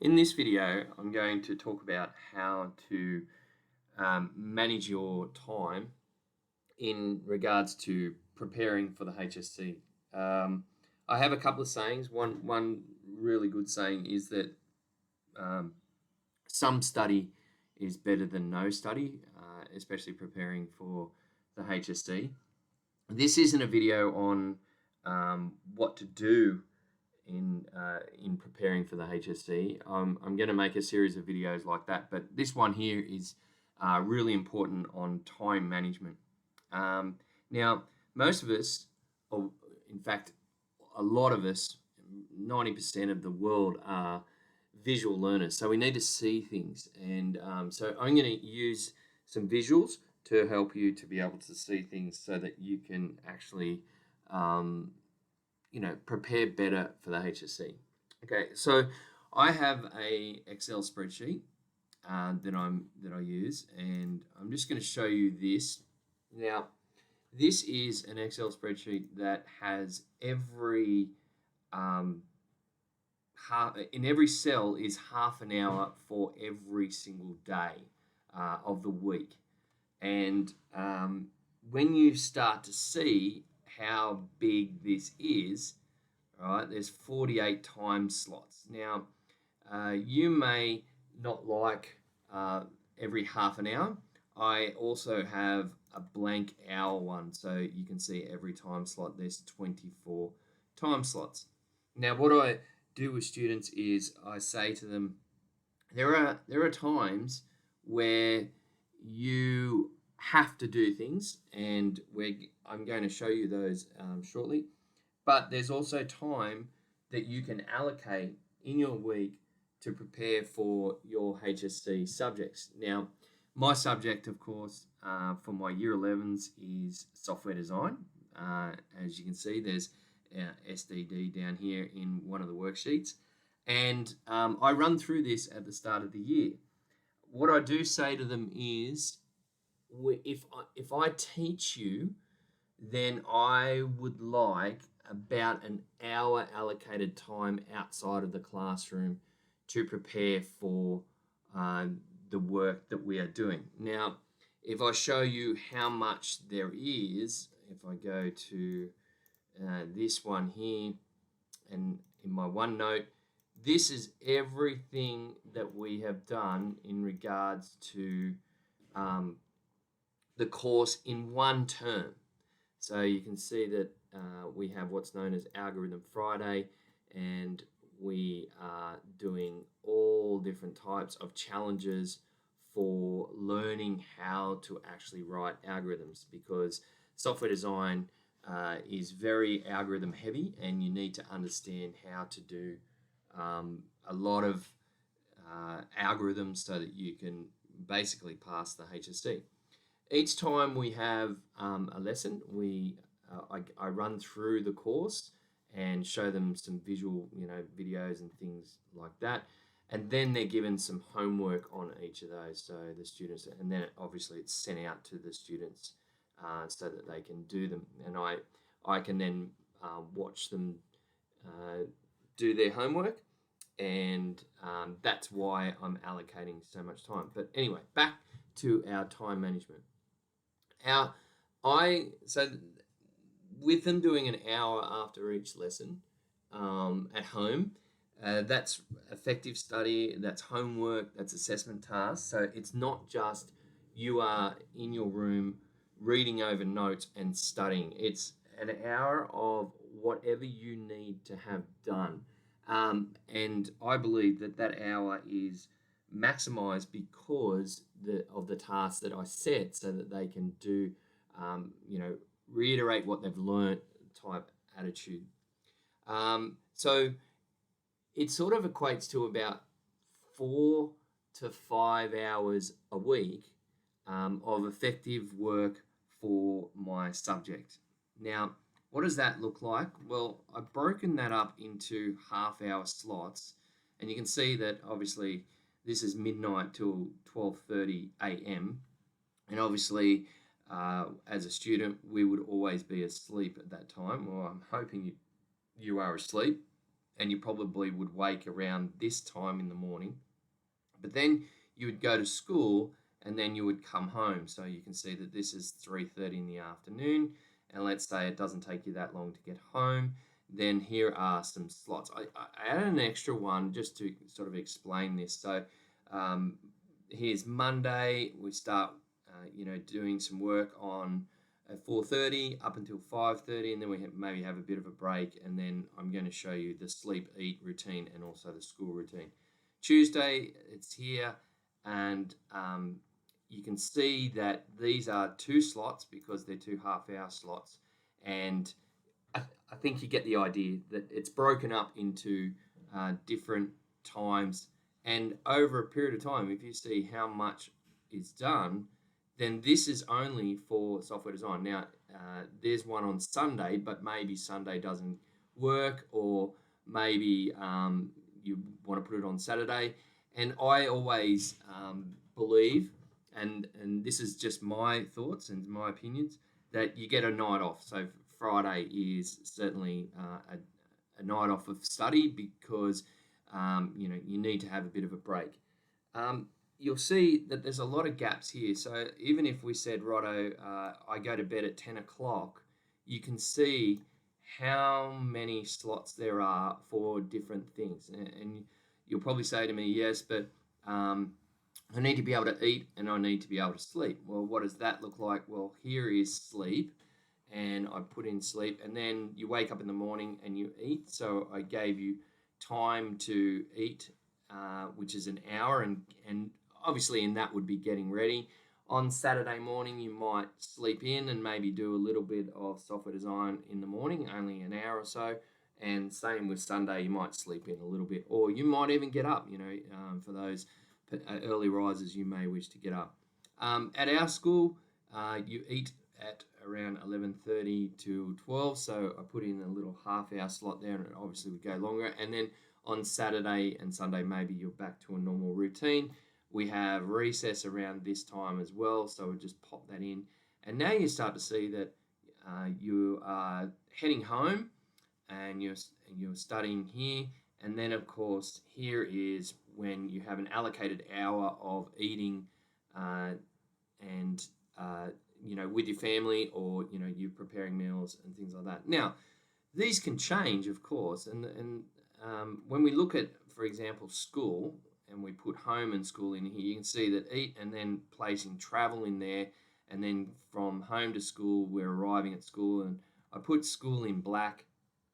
In this video, I'm going to talk about how to manage your time in regards to preparing for the HSC. I have a couple of sayings. One really good saying is that some study is better than no study, especially preparing for the HSC. This isn't a video on what to do in preparing for the HSC. I'm going to make a series of videos like that, but this one here is really important on time management. Now, most of us, or in fact, a lot of us, 90% of the world are visual learners, so we need to see things, and so I'm going to use some visuals to help you to be able to see things so that you can actually prepare better for the HSC. Okay, so I have a Excel spreadsheet that I use, and I'm just going to show you this. Now, this is an Excel spreadsheet that has every in every cell is half an hour for every single day of the week, and when you start to see how big this is, right, there's 48 time slots. Now, you may not like every half an hour. I also have a blank hour one, so you can see every time slot, there's 24 time slots. Now, what I do with students is I say to them, there are times where you have to do things, and I'm going to show you those shortly. But there's also time that you can allocate in your week to prepare for your HSC subjects. Now, my subject, of course, for my Year 11s is software design. As you can see, there's SDD down here in one of the worksheets. And I run through this at the start of the year. What I do say to them is, if I teach you, then I would like about an hour allocated time outside of the classroom to prepare for the work that we are doing. Now, if I show you how much there is, if I go to this one here, and in my OneNote, this is everything that we have done in regards to the course in one term. So you can see that we have what's known as Algorithm Friday, and we are doing all different types of challenges for learning how to actually write algorithms, because software design is very algorithm heavy, and you need to understand how to do a lot of algorithms so that you can basically pass the HSC. Each time we have a lesson, I run through the course and show them some visual, videos and things like that, and then they're given some homework on each of those. So the students, and then obviously it's sent out to the students so that they can do them, and I can then watch them do their homework, and that's why I'm allocating so much time. But anyway, back to our time management. So with them doing an hour after each lesson at home, that's effective study, that's homework, that's assessment tasks. So it's not just you are in your room reading over notes and studying. It's an hour of whatever you need to have done. And I believe that hour is maximized because of the tasks that I set, so that they can do, reiterate what they've learned type attitude. So it sort of equates to about 4 to 5 hours a week of effective work for my subject. Now, what does that look like? Well, I've broken that up into half-hour slots, and you can see that obviously this is midnight till 12:30 a.m. And obviously, as a student, we would always be asleep at that time, or I'm hoping you are asleep. and you probably would wake around this time in the morning. But then you would go to school and then you would come home. So you can see that this is 3:30 in the afternoon, and let's say it doesn't take you that long to get home. Then here are some slots. I added an extra one just to sort of explain this. So um, here's Monday. We start, doing some work on at 4:30 up until 5:30, and then we maybe have a bit of a break, and then I'm going to show you the sleep eat routine and also the school routine. Tuesday, it's here, and you can see that these are two slots because they're two half-hour slots, and I think you get the idea that it's broken up into different times, and over a period of time, if you see how much is done, then this is only for software design. Now, there's one on Sunday, but maybe Sunday doesn't work, or maybe you want to put it on Saturday. And I always believe, and this is just my thoughts and my opinions, that you get a night off. So Friday is certainly a night off of study because you need to have a bit of a break. You'll see that there's a lot of gaps here. So even if we said, righto, I go to bed at 10 o'clock, you can see how many slots there are for different things. And you'll probably say to me, yes, but I need to be able to eat and I need to be able to sleep. Well, what does that look like? Well, here is sleep, and I put in sleep, and then you wake up in the morning and you eat. So I gave you time to eat, which is an hour, and obviously in that would be getting ready. On Saturday morning, you might sleep in and maybe do a little bit of software design in the morning, only an hour or so. And same with Sunday, you might sleep in a little bit, or you might even get up, for those early risers, you may wish to get up. At our school, you eat at around 11:30 to 12, so I put in a little half-hour slot there, and it obviously would go longer. And then on Saturday and Sunday, maybe you're back to a normal routine. We have recess around this time as well, so we'll just pop that in. And now you start to see that you are heading home, and you're studying here. And then, of course, here is when you have an allocated hour of eating and with your family, or, you're preparing meals and things like that. Now, these can change, of course. And when we look at, for example, school, and we put home and school in here, you can see that eat and then placing travel in there. And then from home to school, we're arriving at school. And I put school in black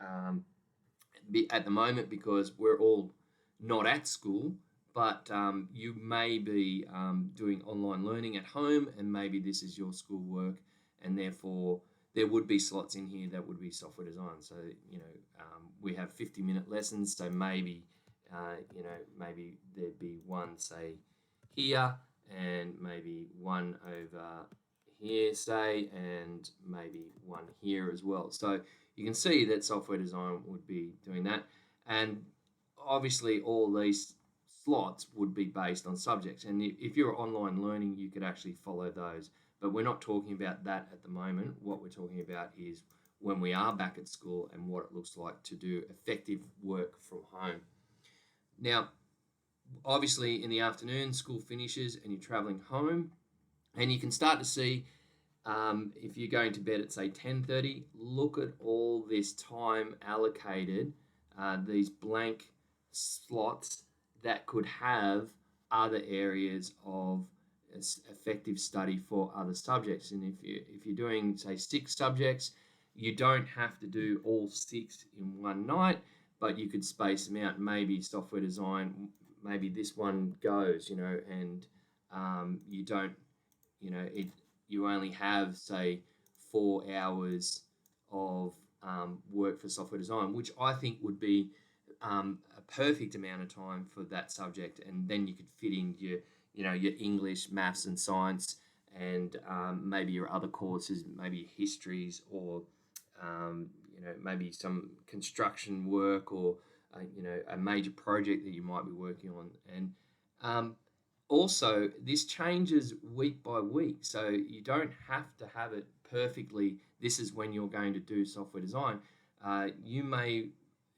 at the moment because we're all not at school, but you may be doing online learning at home, and maybe this is your school work, and therefore there would be slots in here that would be software design. So we have 50-minute lessons, so maybe maybe there'd be one, say, here, and maybe one over here, say, and maybe one here as well. So you can see that software design would be doing that. And obviously all these slots would be based on subjects. And if you're online learning, you could actually follow those. But we're not talking about that at the moment. What we're talking about is when we are back at school and what it looks like to do effective work from home. Now, obviously in the afternoon, school finishes and you're traveling home, and you can start to see if you're going to bed at, say, 10:30, look at all this time allocated, these blank slots that could have other areas of effective study for other subjects. And if you're doing, say, 6 subjects, you don't have to do all 6 in one night, but you could space them out. Maybe software design, maybe this one goes, and you don't, you only have, say, 4 hours of work for software design, which I think would be a perfect amount of time for that subject. And then you could fit in your English, maths and science, and maybe your other courses, maybe histories, or maybe some construction work, or a major project that you might be working on. And also, this changes week by week, so you don't have to have it perfectly. This is when you're going to do software design. You may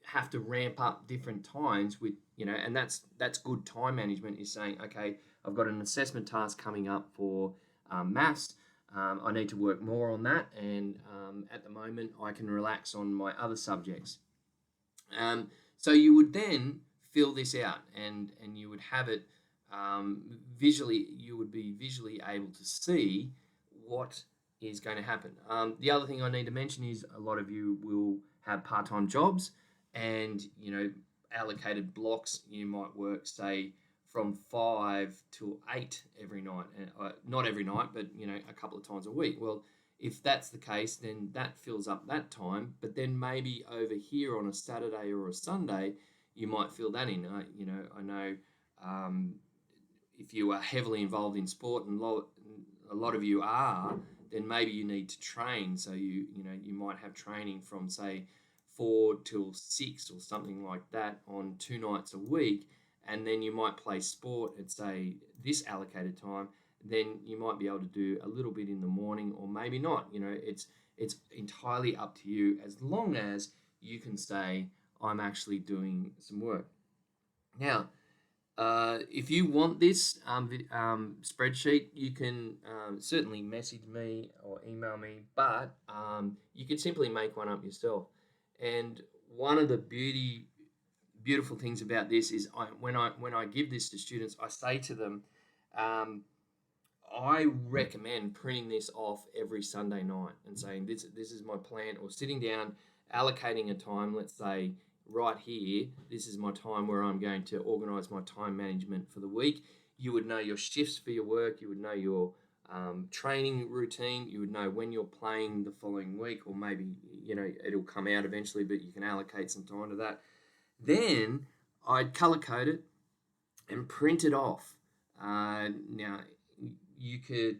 have to ramp up different times with, and that's good time management, is saying, okay, I've got an assessment task coming up for maths. I need to work more on that, and at the moment I can relax on my other subjects. So you would then fill this out, and you would have it visually. You would be visually able to see what is going to happen. The other thing I need to mention is a lot of you will have part-time jobs, and allocated blocks. You might work, say, from 5 till 8 every night, not every night, but a couple of times a week. Well, if that's the case, then that fills up that time. But then maybe over here on a Saturday or a Sunday, you might fill that in. I know if you are heavily involved in sport, and a lot of you are, then maybe you need to train. So you might have training from, say, 4 till 6 or something like that on 2 nights a week, and then you might play sport at, say, this allocated time. Then you might be able to do a little bit in the morning, or maybe not. It's entirely up to you, as long as you can say, I'm actually doing some work. Now, if you want this spreadsheet, you can certainly message me or email me, but you can simply make one up yourself. And one of the beautiful things about this is, when I give this to students, I say to them, I recommend printing this off every Sunday night and saying, this is my plan, or sitting down, allocating a time. Let's say right here, this is my time where I'm going to organise my time management for the week. You would know your shifts for your work. You would know your training routine. You would know when you're playing the following week, or maybe it'll come out eventually, but you can allocate some time to that. Then I'd color code it and print it off. Now, you could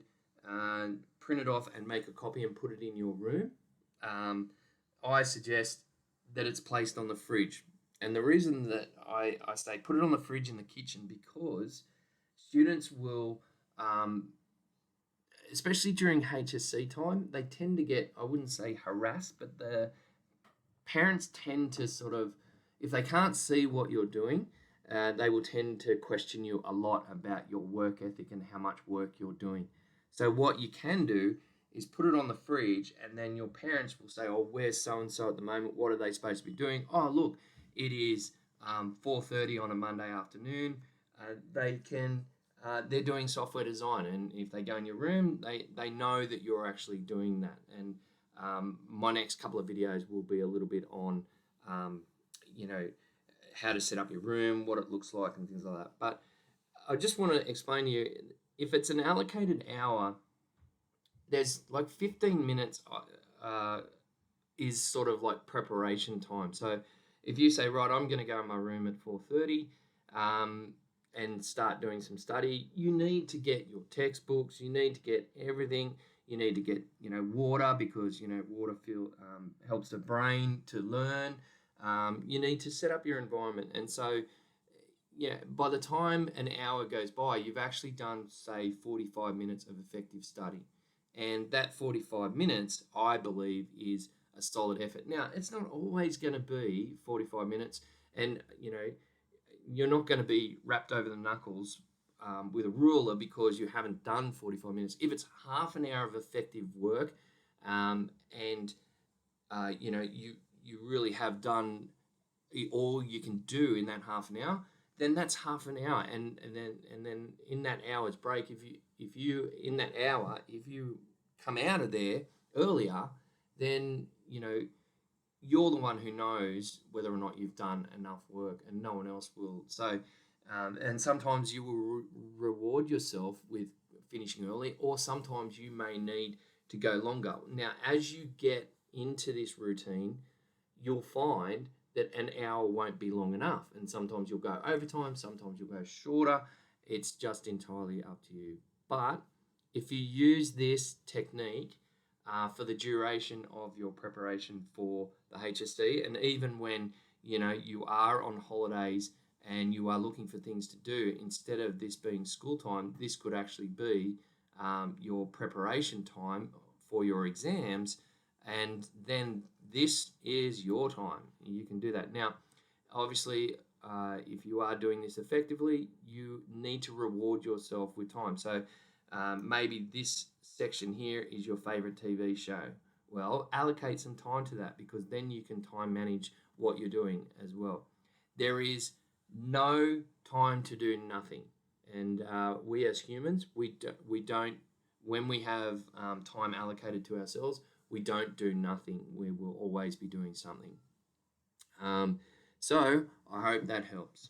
print it off and make a copy and put it in your room. I suggest that it's placed on the fridge. And the reason that I say put it on the fridge in the kitchen, because students will, especially during HSC time, they tend to get, I wouldn't say harassed, but the parents tend to sort of, if they can't see what you're doing, they will tend to question you a lot about your work ethic and how much work you're doing. So what you can do is put it on the fridge, and then your parents will say, oh, where's so-and-so at the moment? What are they supposed to be doing? Oh, look, it is 4:30 on a Monday afternoon. They're doing software design. And if they go in your room, they know that you're actually doing that. And my next couple of videos will be a little bit on, how to set up your room, what it looks like, and things like that. But I just want to explain to you, if it's an allocated hour, there's like 15 minutes is sort of like preparation time. So if you say, right, I'm going to go in my room at 4:30 and start doing some study, you need to get your textbooks, you need to get everything. You need to get, water, because, water helps the brain to learn. You need to set up your environment. And so, by the time an hour goes by, you've actually done, say, 45 minutes of effective study. And that 45 minutes, I believe, is a solid effort. Now, it's not always going to be 45 minutes, and, you're not going to be wrapped over the knuckles with a ruler because you haven't done 45 minutes. If it's half an hour of effective work, and you really have done all you can do in that half an hour, then that's half an hour. And then in that hour's break, if you in that hour, if you come out of there earlier, then you're the one who knows whether or not you've done enough work, and no one else will. So, and sometimes you will reward yourself with finishing early, or sometimes you may need to go longer. Now, as you get into this routine, you'll find that an hour won't be long enough, and sometimes you'll go overtime, sometimes you'll go shorter. It's just entirely up to you. But if you use this technique for the duration of your preparation for the HSC, and even when you are on holidays and you are looking for things to do, instead of this being school time, this could actually be your preparation time for your exams, and then this is your time. You can do that. Now, obviously, if you are doing this effectively, you need to reward yourself with time. So maybe this section here is your favorite TV show. Well, allocate some time to that, because then you can time manage what you're doing as well. There is no time to do nothing. And we as humans, we don't, when we have time allocated to ourselves, we don't do nothing. We will always be doing something. So I hope that helps.